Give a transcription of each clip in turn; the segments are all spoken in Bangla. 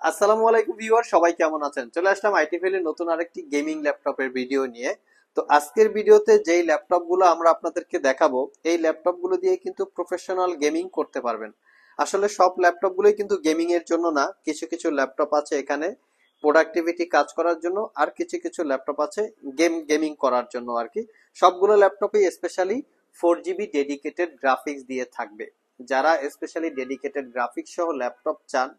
আসসালামু আলাইকুম ভিউয়ার, সবাই কেমন আছেন? চলে আসলাম আইটিভেলের নতুন আরেকটি গেমিং ল্যাপটপের ভিডিও নিয়ে। তো আজকের ভিডিওতে যেই ল্যাপটপগুলো আমরা আপনাদেরকে দেখাবো, এই ল্যাপটপগুলো দিয়ে কিন্তু প্রফেশনাল গেমিং করতে পারবেন। আসলে সব ল্যাপটপগুলোই কিন্তু গেমিং এর জন্য না, কিছু কিছু ল্যাপটপ আছে এখানে প্রোডাক্টিভিটি কাজ করার জন্য, আর কিছু কিছু ল্যাপটপ আছে গেমিং করার জন্য আর কি। সবগুলো ল্যাপটপে স্পেশালি 4 GB ডেডিকেটেড গ্রাফিক্স দিয়ে থাকবে। যারা স্পেশালি ডেডিকেটেড গ্রাফিক্স সহ ল্যাপটপ চান,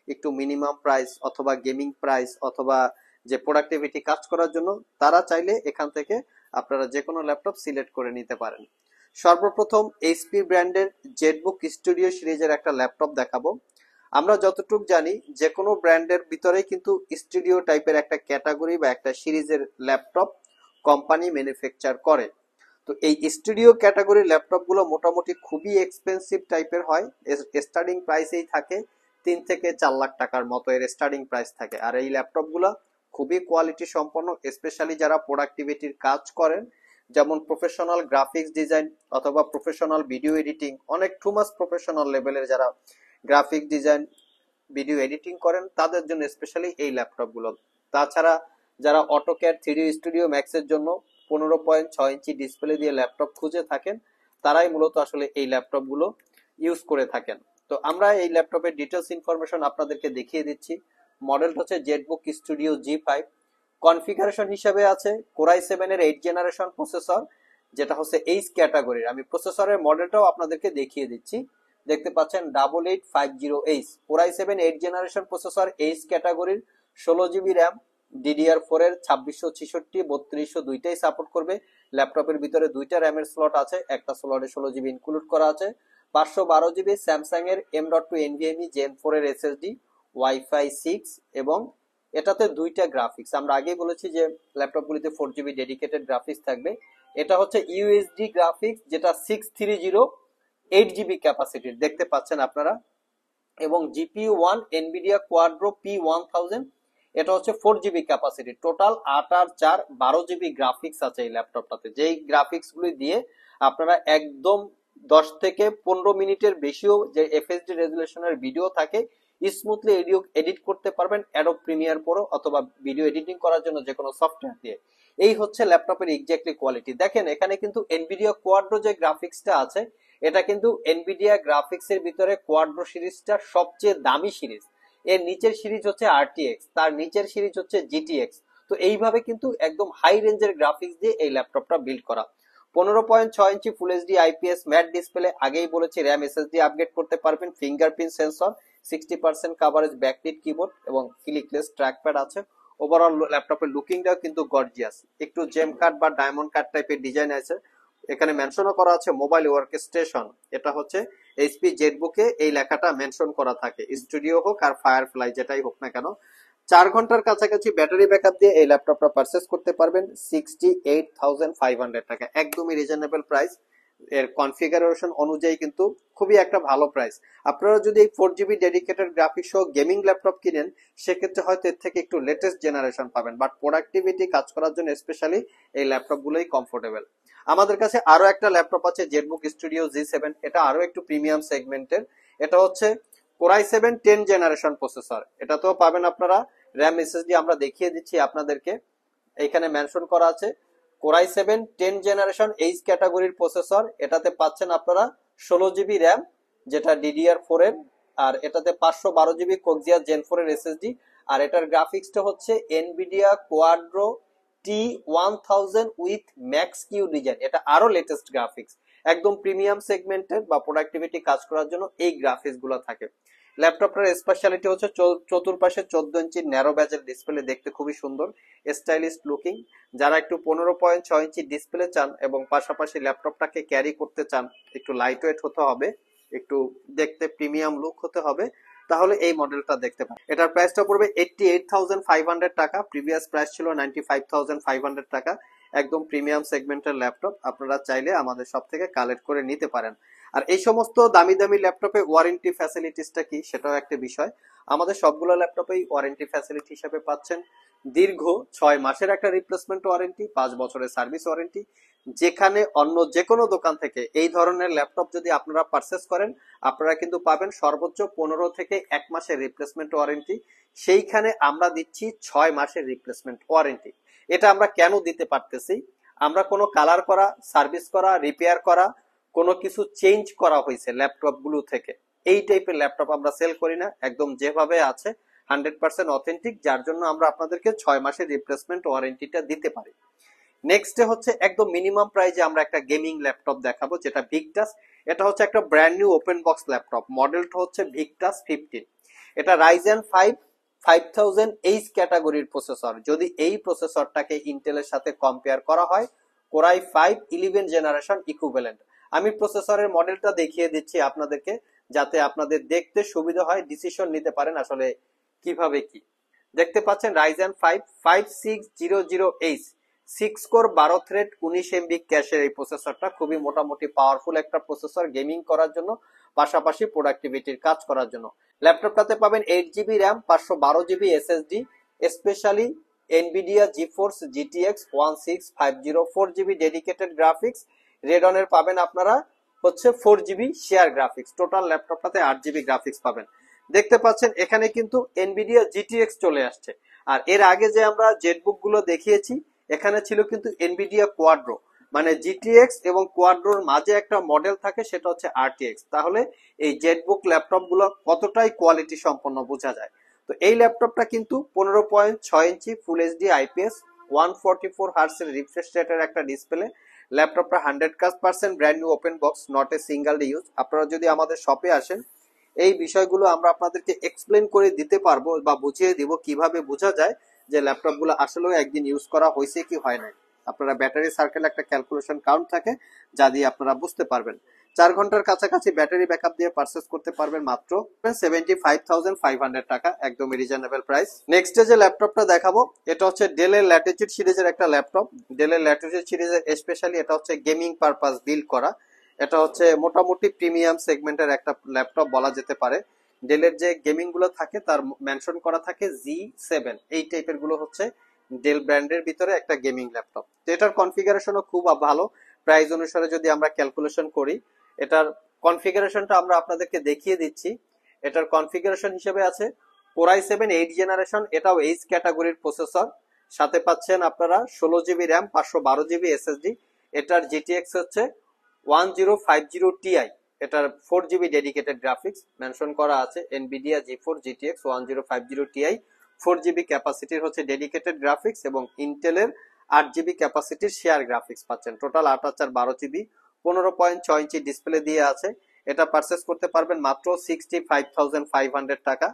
একটু মিনিমাম প্রাইস অথবা গেমিং প্রাইস অথবা যে প্রোডাক্টিভিটি কাজ করার জন্য, তারা চাইলে এখান থেকে আপনারা যে কোনো ল্যাপটপ সিলেক্ট করে নিতে পারেন। সর্বপ্রথম এইচপি ব্র্যান্ডের জেটবুক স্টুডিও সিরিজের একটা ল্যাপটপ দেখাবো। আমরা যতটুকু জানি যে কোনো ব্র্যান্ডের ভিতরেই কিন্তু স্টুডিও টাইপের একটা ক্যাটাগরি বা একটা সিরিজের ল্যাপটপ কোম্পানি ম্যানুফ্যাকচার করে। তো এই স্টুডিও ক্যাটাগরির ল্যাপটপগুলো মোটামুটি খুবই এক্সপেন্সিভ টাইপের হয়। স্টার্টিং প্রাইসেই থাকে 3 থেকে 4 লাখ টাকার মতো এর স্টার্টিং প্রাইস থাকে। আর এই ল্যাপটপগুলো খুবই কোয়ালিটি সম্পন্ন, স্পেশালি যারা প্রোডাক্টিভিটির কাজ করেন, যেমন প্রফেশনাল গ্রাফিক্স ডিজাইন অথবা প্রফেশনাল ভিডিও এডিটিং, অনেক টু মাস প্রফেশনাল লেভেলের যারা গ্রাফিক্স ডিজাইন ভিডিও এডিটিং করেন, তাদের জন্য স্পেশালি এই ল্যাপটপগুলো। তাছাড়া যারা অটোক্যাড 3D স্টুডিও ম্যাক্সের জন্য 15.6 ইঞ্চি ডিসপ্লে দিয়ে ল্যাপটপ খুঁজে থাকেন, তারাই মূলত আসলে এই ল্যাপটপগুলো ইউজ করে থাকেন। তো আমরা এই ল্যাপটপের ডিটেলস ইনফরমেশন আপনাদেরকে দেখিয়ে দিচ্ছি। মডেলটা হচ্ছে জেটবুক স্টুডিও G5। কনফিগারেশন হিসেবে আছে কোরাই 7 এর 8 জেনারেশন প্রসেসর, যেটা হচ্ছে এইচ ক্যাটাগরির। আমি প্রসেসরের মডেলটাও আপনাদেরকে দেখিয়ে দিচ্ছি। দেখতে পাচ্ছেন 8850H core i 7 8 generation processor, H ক্যাটাগরির, 16 GB র্যাম, DDR4 এর 2666 3200 দুইটাই সাপোর্ট করবে। ল্যাপটপের ভিতরে দুইটা র্যামের স্লট আছে, একটা স্লটে 16 GB ইনক্লুড করা আছে। 512 GB স্যামসাং এর M.2 NVMe Gen 4 এর SSD, ওয়াইফাই 6, এবং এটাতে দুইটা গ্রাফিক্স। আমরা আগেই বলেছি যে ল্যাপটপগুলিতে 4 GB ডেডিকেটেড গ্রাফিক্স থাকবে। এটা হচ্ছে ইউএসডি গ্রাফিক্স, যেটা 630 8 GB ক্যাপাসিটির, দেখতে পাচ্ছেন আপনারা। এবং জিপিইউ 1 এনভিডিয়া কোয়াড্রো P1000, এটা হচ্ছে 4 GB ক্যাপাসিটি। টোটাল 8 আর 4 12 GB গ্রাফিক্স আছে এই ল্যাপটপটাতে। যেই গ্রাফিক্স গুলি দিয়ে আপনারা একদম 10 থেকে 15 মিনিটের বেশিও যে এফএসডি রেজুলেশনের ভিডিও থাকে, স্মুথলি এডিট করতে পারবেন অ্যাডোব প্রিমিয়ার প্রো অথবা ভিডিও এডিটিং করার জন্য যে কোনো সফটওয়্যার দিয়ে। এই হচ্ছে ল্যাপটপের এক্স্যাক্টলি কোয়ালিটি। দেখেন এখানে কিন্তু এনভিডিয়া কোয়াড্রো যে গ্রাফিক্সটা আছে, এটা কিন্তু এনভিডিয়া গ্রাফিক্স এর ভিতরে কোয়াড্রো সিরিজটা সবচেয়ে দামি সিরিজ। এর নিচের সিরিজ হচ্ছে আরটিএক্স, তার নিচের সিরিজ হচ্ছে জিটিএক্স। তো এইভাবে কিন্তু একদম হাই রেঞ্জের গ্রাফিক্স দিয়ে এই ল্যাপটপটা বিল্ড করা। 15.6 inch full HD IPS matte display, আগেই বলেছি র্যাম এসএসডি আপগ্রেড করতে পারবেন, fingerprint sensor, 60% coverage backlit keyboard এবং ক্লিকলেস ট্র্যাকপ্যাড আছে। ওভারঅল ল্যাপটপের লুকিংটাও কিন্তু গর্জিয়াস, একটু জেম কাট বা ডায়মন্ড কাট টাইপের ডিজাইন আছে। এখানে মেনশনও করা আছে মোবাইল ওয়ার্ক স্টেশন। এটা হচ্ছে এইচপি জেটবুকে এই লেখাটা মেনশন করা থাকে, স্টুডিও হোক আর ফায়ারফ্লাই যেটাই হোক না কেন। 4 ঘন্টার কাছাকাছি ব্যাটারি ব্যাকআপ দিয়ে এই ল্যাপটপটা পারচেস করতে পারবেন 68,500 টাকা, একদমই রিজনেবল প্রাইস। এর কনফিগারেশন অনুযায়ী কিন্তু খুবই একটা ভালো প্রাইস। আপনারা যদি এই 4 GB ডেডিকেটেড গ্রাফিক্স সহ গেমিং ল্যাপটপ কিনেন, সেক্ষেত্রে হয়তো এর থেকে একটু লেটেস্ট জেনারেশন পাবেন, বাট প্রোডাক্টিভিটি কাজ করার জন্য স্পেশালি এই ল্যাপটপ গুলোই কমফোর্টেবল। আমাদের কাছে আরো একটা ল্যাপটপ আছে জেটবুক স্টুডিও G7, এটা আরো একটু প্রিমিয়াম সেগমেন্টের। এটা হচ্ছে কোরাই 7 10 জেনারেশন প্রসেসর, এটাতেও পাবেন আপনারা র্যাম এসএসডি, আমরা দেখিয়ে দিচ্ছি আপনাদেরকে। এখানে মেনশন করা আছে কোরাই 7 10 জেনারেশন এইচ ক্যাটাগরির প্রসেসর, এটাতে পাচ্ছেন আপনারা 16 GB র্যাম, যেটা DDR4 এর, আর এটাতে 512 GB কোক্সিয়া জেন 4 এর এসএসডি। আর এটার গ্রাফিক্সটা হচ্ছে Nvidia Quadro T1000 with Max Q design, এটা আরো লেটেস্ট গ্রাফিক্স। একদম প্রিমিয়াম সেগমেন্টের বা প্রোডাক্টিভিটি কাজ করার জন্য এই গ্রাফিক্স গুলো থাকে। ল্যাপটপটার স্পেশালিটি হচ্ছে চতুর্পাশে 14 ইঞ্চি ন্যারো ব্যাজের ডিসপ্লে, দেখতে খুবই সুন্দর, স্টাইলিশ লুকিং। যারা একটু 15.6 ইঞ্চি ডিসপ্লে চান এবং পাশাপাশি ল্যাপটপটাকে ক্যারি করতে চান, একটু লাইট ওয়েট হতে হবে, একটু দেখতে প্রিমিয়াম লুক হতে হবে, তাহলে এই মডেলটা দেখতে পারেন। এটার প্রাইসটা পড়বে 88,500 টাকা, প্রিভিয়াস প্রাইস ছিল 95,500 টাকা। একদম প্রিমিয়াম সেগমেন্টের ল্যাপটপ, আপনারা চাইলে আমাদের সব থেকে কালেক্ট করে নিতে পারেন। আর এই সমস্ত দামি দামি ল্যাপটপে ওয়ারেন্টি ফ্যাসিলিটিসটা কি, সেটাও একটা বিষয়। আমাদের সবগুলো ল্যাপটপেই ওয়ারেন্টি ফ্যাসিলিটি হিসেবে পাচ্ছেন দীর্ঘ 6 মাসের একটা রিপ্লেসমেন্ট ওয়ারেন্টি, 5 বছরের সার্ভিস ওয়ারেন্টি। যেখানে অন্য যে কোনো দোকান থেকে এই ধরনের ল্যাপটপ যদি আপনারা পারচেস করেন, আপনারা কিন্তু পাবেন সর্বোচ্চ 15 থেকে 1 মাসের রিপ্লেসমেন্ট ওয়ারেন্টি। সেইখানে আমরা দিচ্ছি 6 মাসের রিপ্লেসমেন্ট ওয়ারেন্টি। এটা আমরা কেন দিতে পারতেছি? আমরা কোনো কালার করা, সার্ভিস করা, রিপেয়ার করা, কোনো কিছু চেঞ্জ করা হয়েছে ল্যাপটপ গুলো থেকে, এই টাইপের ল্যাপটপ আমরা সেল করি না। একদম যেভাবে আছে 100% অথেন্টিক, যার জন্য আমরা আপনাদেরকে 6 মাসের রিপ্লেসমেন্ট ওয়ারেন্টিটা দিতে পারি। নেক্সট হচ্ছে একদম মিনিমাম প্রাইজে আমরা একটা গেমিং ল্যাপটপ দেখাবো, যেটা ভিক্টাস। এটা হচ্ছে একটা brand new open box laptop, মডেলটা হচ্ছে ভিক্টাস 15। এটা রাইজেন 5 5000H ক্যাটাগরির প্রসেসর। যদি এই প্রসেসরটাকে ইন্টেলের সাথে কম্পেয়ার করা হয়, কোরাই 5 11 জেনারেশন ইকুইভ্যালেন্ট। আমি প্রসেসরের মডেলটা দেখিয়ে দিচ্ছি আপনাদেরকে, যাতে আপনাদের দেখতে সুবিধা হয়, ডিসিশন নিতে পারেন আসলে কিভাবে কি। দেখতে পাচ্ছেন Ryzen 5 5600H 6 core 12 thread 19 MB ক্যাশের এই প্রসেসরটা খুবই মোটামুটি পাওয়ারফুল একটা প্রসেসর, গেমিং করার জন্য, পাশাপাশি প্রোডাক্টিভিটির কাজ করার জন্য। ল্যাপটপটাতে পাবেন 8GB RAM, 512GB SSD, specially Nvidia GeForce GTX 1650, 4GB dedicated graphics. রেডনের পাবেন আপনারা হচ্ছে 4GB শেয়ার গ্রাফিক্স। টোটাল ল্যাপটপটাতে 8GB গ্রাফিক্স পাবেন। দেখতে পাচ্ছেন এখানে কিন্তু এনভিডিয়া জিটিএক্স চলে আসছে। আর এর আগে যে আমরা জেটবুক গুলো দেখিয়েছি, এখানে ছিল কিন্তু এনভিডিয়া কোয়াড্রো, মানে জিটিএক্স এবং কোয়াড্রোর মাঝে একটা মডেল থাকে, সেটা হচ্ছে আরটিএক্স। তাহলে এই জেটবুক ল্যাপটপ গুলো কতটাই কোয়ালিটি সম্পন্ন বোঝা যায়। তো এই ল্যাপটপটা কিন্তু 15.6 inch full HD IPS 144 hertz এর রিফ্রেশ রেটের একটা ডিসপ্লে। ল্যাপটপটা 100% brand new open box, not a single use. আপনারা যদি আমাদের শপে আসেন, এই বিষয়গুলো আমরা আপনাদেরকে এক্সপ্লেন করে দিতে পারবো বা বুঝিয়ে দিব কিভাবে বোঝা যায় যে ল্যাপটপ গুলো আসলেও একদিন ইউজ করা হয়েছে কি হয় নাই। আপনারা ব্যাটারি সার্কেল একটা ক্যালকুলেশন কাউন্ট থাকে, যা দিয়ে আপনারা বুঝতে পারবেন। 4 ঘন্টার কাছাকাছি ব্যাটারি ব্যাকআপ দিয়ে পারচেস করতে পারবেন মাত্র 75,500 টাকা, একদম রিজনেবল প্রাইস। নেক্সট যে ল্যাপটপটা দেখাবো, এটা হচ্ছে ডেলের ল্যাটিটিউড সিরিজের একটা ল্যাপটপ। ডেলের ল্যাটিটিউড সিরিজের স্পেশালি এটা হচ্ছে গেমিং পারপাস বিল্ড করা। এটা হচ্ছে মোটামুটি প্রিমিয়াম সেগমেন্টের একটা ল্যাপটপ বলা যেতে পারে। ডেলের যে গেমিং গুলো থাকে তার মেনশন করা থাকে G7, এই টাইপের গুলো হচ্ছে ডেল ব্র্যান্ডের ভিতরে একটা গেমিং ল্যাপটপ। তো এটার কনফিগারেশনও খুব ভালো। প্রাইস অনুসারে যদি আমরা ক্যালকুলেশন করি, এটার কনফিগারেশনটা আমরা আপনাদেরকে দেখিয়ে দিচ্ছি। এটার কনফিগারেশন হিসেবে আছে কোরাই 7 8 জেনারেশন, এটাও এইচ ক্যাটাগরির প্রসেসর। সাথে পাচ্ছেন আপনারা 16GB র্যাম, 512GB এসএসডি। এটার জিটিএক্স হচ্ছে 1050 Ti। এটার 4GB ডেডিকেটেড গ্রাফিক্স মেনশন করা আছে, Nvidia GeForce GTX 1050 Ti। 4GB ক্যাপাসিটির হচ্ছে ডেডিকেটেড গ্রাফিক্স এবং ইন্টেলের 8GB ক্যাপাসিটির শেয়ার গ্রাফিক্স পাচ্ছেন। টোটাল 8 আর 4 12GB, 15.6 ইঞ্চি ডিসপ্লে দিয়ে আছে। এটা পারচেস করতে পারবেন মাত্র 65,500 টাকা।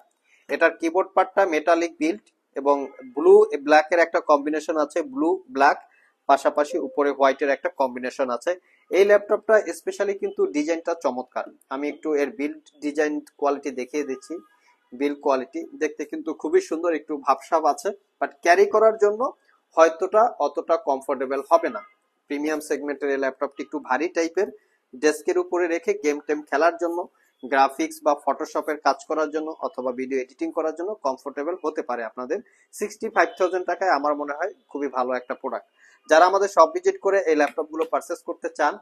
এটার কিবোর্ড পার্টটা মেটালিক বিল্ড এবং ব্লু ব্ল্যাক এর একটা কম্বিনেশন আছে, ব্লু ব্ল্যাক, পাশাপাশি উপরে হোয়াইটের একটা কম্বিনেশন আছে। এই ল্যাপটপটা স্পেশালি কিন্তু ডিজাইনটা চমৎকার। আমি একটু এর বিল্ড ডিজাইন কোয়ালিটি দেখিয়ে দিচ্ছি। বিল্ড কোয়ালিটি দেখতে কিন্তু খুবই সুন্দর, একটু ভাবসাব আছে, বাট ক্যারি করার জন্য হয়তোটা অতটা কমফোর্টেবল হবে না। প্রিমিয়াম সেগমেন্টের এই ল্যাপটপটি একটু ভারী টাইপের, ডেস্কের উপরে রেখে গেম টেম খেলার জন্য, গ্রাফিক্স বা ফটোশপের কাজ করার জন্য অথবা ভিডিও এডিটিং করার জন্য কমফোর্টেবল হতে পারে আপনাদের। 65,000 টাকায় আমার মনে হয় খুবই ভালো একটা প্রোডাক্ট। যারা আমাদের শপ ভিজিট করে এই ল্যাপটপ গুলো পারচেস করতে চান,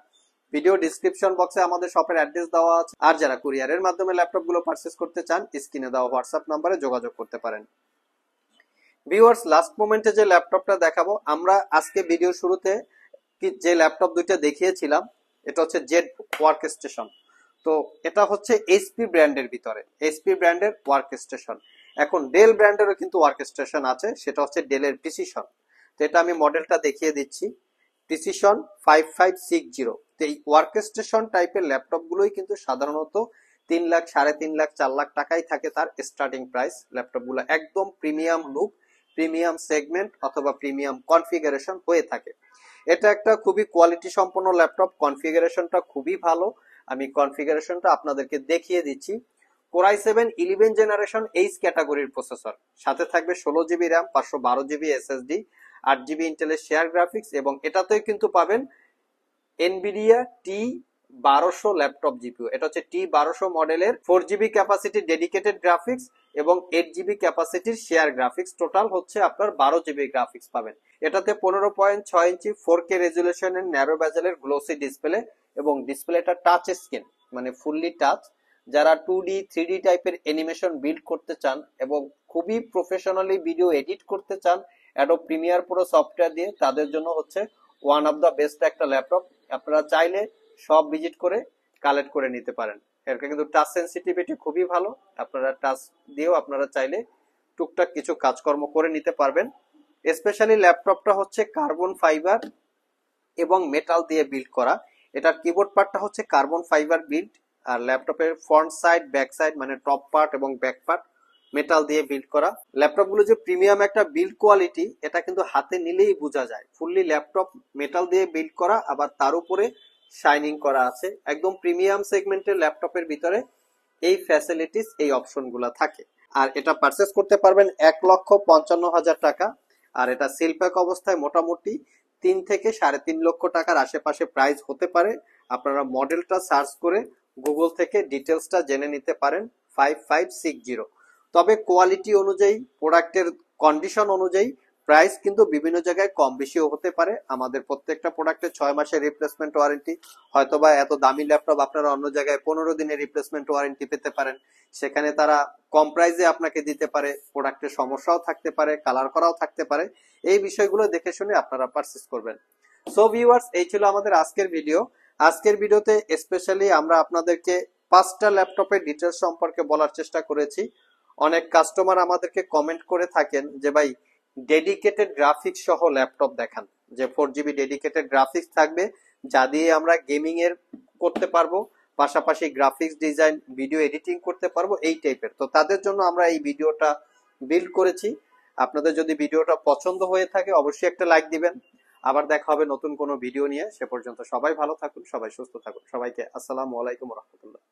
ভিডিও ডিসক্রিপশন বক্সে আমাদের শপের অ্যাড্রেস দেওয়া আছে। আর যারা কুরিয়ারের মাধ্যমে ল্যাপটপ গুলো পারচেস করতে চান, স্ক্রিনে দেওয়া হোয়াটসঅ্যাপ নাম্বারে যোগাযোগ করতে পারেন। ভিউয়ার্স, লাস্ট মোমেন্টে যে ল্যাপটপটা দেখাবো, আমরা আজকে ভিডিও শুরুতে যে ল্যাপটপ দুইটা দেখিয়েছিলাম, এটা হচ্ছে জেড ওয়ার্ক স্টেশন। তো এটা হচ্ছে এইচপি ব্র্যান্ডের ভিতরে, এইচপি ব্র্যান্ডের ওয়ার্ক স্টেশন। এখন ডেল ব্র্যান্ডেরও কিন্তু ওয়ার্ক স্টেশন আছে, সেটা হচ্ছে ডেলের প্রিসিশন। তো এটা আমি মডেলটা দেখিয়ে দিচ্ছি, প্রিসিশন 5560। তো এই ওয়ার্ক স্টেশন টাইপের ল্যাপটপ গুলোই কিন্তু সাধারণত 3 লাখ, 3.5 লাখ, 4 লাখ টাকাই থাকে তার স্টার্টিং প্রাইস। ল্যাপটপ গুলো একদম প্রিমিয়াম লুক, প্রিমিয়াম সেগমেন্ট অথবা প্রিমিয়াম কনফিগারেশন হয়ে থাকে। এটা একটা খুবই কোয়ালিটি সম্পন্ন ল্যাপটপ, কনফিগারেশনটা খুবই ভালো। আমি কনফিগারেশনটা আপনাদেরকে দেখিয়ে দিচ্ছি। কোরাই 7 11 জেনারেশন এইচ ক্যাটাগরির প্রসেসর, সাথে থাকবে 16GB RAM, 512GB SSD, 8GB ইন্টেলের শেয়ার গ্রাফিক্স এবং এটাতেও কিন্তু পাবেন এনভিডিয়া T1200 ল্যাপটপ জিপিইউ। এটা হচ্ছে T1200 মডেলের 4GB ক্যাপাসিটি ডেডিকেটেড গ্রাফিক্স এবং 8 জিবি ক্যাপাসিটির শেয়ার গ্রাফিক্স, টোটাল হচ্ছে আপনার 12 জিবি গ্রাফিক্স পাবেন। এটাতে 15.6 ইঞ্চি 4K রেজুলেশনের ন্যারো বেজেলের গ্লোসি ডিসপ্লে এবং ডিসপ্লেটা টাচ স্ক্রিন, মানে ফুললি টাচ। যারা 2D 3D টাইপের অ্যানিমেশন বিল্ড করতে চান এবং খুবই প্রফেশনালি ভিডিও এডিট করতে চান অ্যাডোব প্রিমিয়ার প্রো সফটওয়্যার দিয়ে, তাদের জন্য হচ্ছে ওয়ান অফ দ্য বেস্ট একটা ল্যাপটপ। আপনারা চাইলে সব ভিজিট করে কালেক্ট করে নিতে পারেন। এর কিন্তু টাচ সেন্সিটিভিটি খুবই ভালো, আপনারা টাচ দিয়েও আপনারা চাইলে টুকটাক কিছু কাজকর্ম করে নিতে পারবেন। স্পেশালি ল্যাপটপটা হচ্ছে কার্বন ফাইবার এবং মেটাল দিয়ে বিল্ড করা। এটার কিবোর্ড পার্টটা হচ্ছে কার্বন ফাইবার বিল্ড, আর ল্যাপটপের ফ্রন্ট সাইড, ব্যাক সাইড মানে টপ পার্ট এবং ব্যাক পার্ট মেটাল দিয়ে বিল্ড করা। ল্যাপটপগুলো যে প্রিমিয়াম একটা বিল্ড কোয়ালিটি, এটা কিন্তু হাতে নিলেই বোঝা যায়। ফুললি ল্যাপটপ মেটাল দিয়ে বিল্ড করা, আবার তার উপরে শাইনিং করা আছে। একদম প্রিমিয়াম সেগমেন্টের ল্যাপটপের ভিতরে এই ফ্যাসিলিটিস, এই অপশনগুলো থাকে। আর এটা পারচেস করতে পারবেন 1,55,000 টাকা। আর এটা সিল প্যাক অবস্থায় মোটামুটি 3 থেকে 3.5 লক্ষ টাকার আশেপাশে প্রাইস হতে পারে। আপনারা মডেলটা সার্চ করে গুগল থেকে ডিটেলসটা জেনে নিতে পারেন। 5560। তবে কোয়ালিটি অনুযায়ী, প্রোডাক্টের কন্ডিশন অনুযায়ী প্রাইস কিন্তু বিভিন্ন জায়গায় কম বেশিও হতে পারে। আমাদের প্রত্যেকটা প্রোডাক্টে 6 মাসের রিপ্লেসমেন্ট ওয়ারেন্টি, হয়তোবা এত দামি ল্যাপটপ আপনারা অন্য জায়গায় 15 দিনের রিপ্লেসমেন্ট ওয়ারেন্টি পেতে পারেন। সেখানে তারা কম প্রাইসে আপনাকে দিতে পারে, প্রোডাক্টের সমস্যাও থাকতে পারে, কালার করাও থাকতে পারে। এই বিষয়গুলো দেখে শুনে আপনারা পারচেস করবেন। সো ভিউয়ার্স, এই ছিল আমাদের আজকের ভিডিও। আজকের ভিডিওতে স্পেশালি আমরা আপনাদেরকে 5টা ল্যাপটপের ডিটেলস সম্পর্কে বলার চেষ্টা করেছি। অনেক কাস্টমার আমাদেরকে কমেন্ট করে থাকেন যে ভাই ডেডিকেটেড গ্রাফিক্স সহ ল্যাপটপ দেখান, যে 4 জিবি ডেডিকেটেড গ্রাফিক্স থাকবে যা দিয়ে আমরা গেমিং এর করতে পারবো, পাশাপাশি গ্রাফিক্স ডিজাইন, ভিডিও এডিটিং করতে পারবো, এই টাইপের। তো তাদের জন্য আমরা এই ভিডিওটা বিল্ড করেছি। আপনাদের যদি ভিডিওটা পছন্দ হয়ে থাকে অবশ্যই একটা লাইক দিবেন। আবার দেখা হবে নতুন কোনো ভিডিও নিয়ে। সে পর্যন্ত সবাই ভালো থাকুন, সবাই সুস্থ থাকুন। সবাইকে আসসালামু আলাইকুম রহমতুল্লাহ।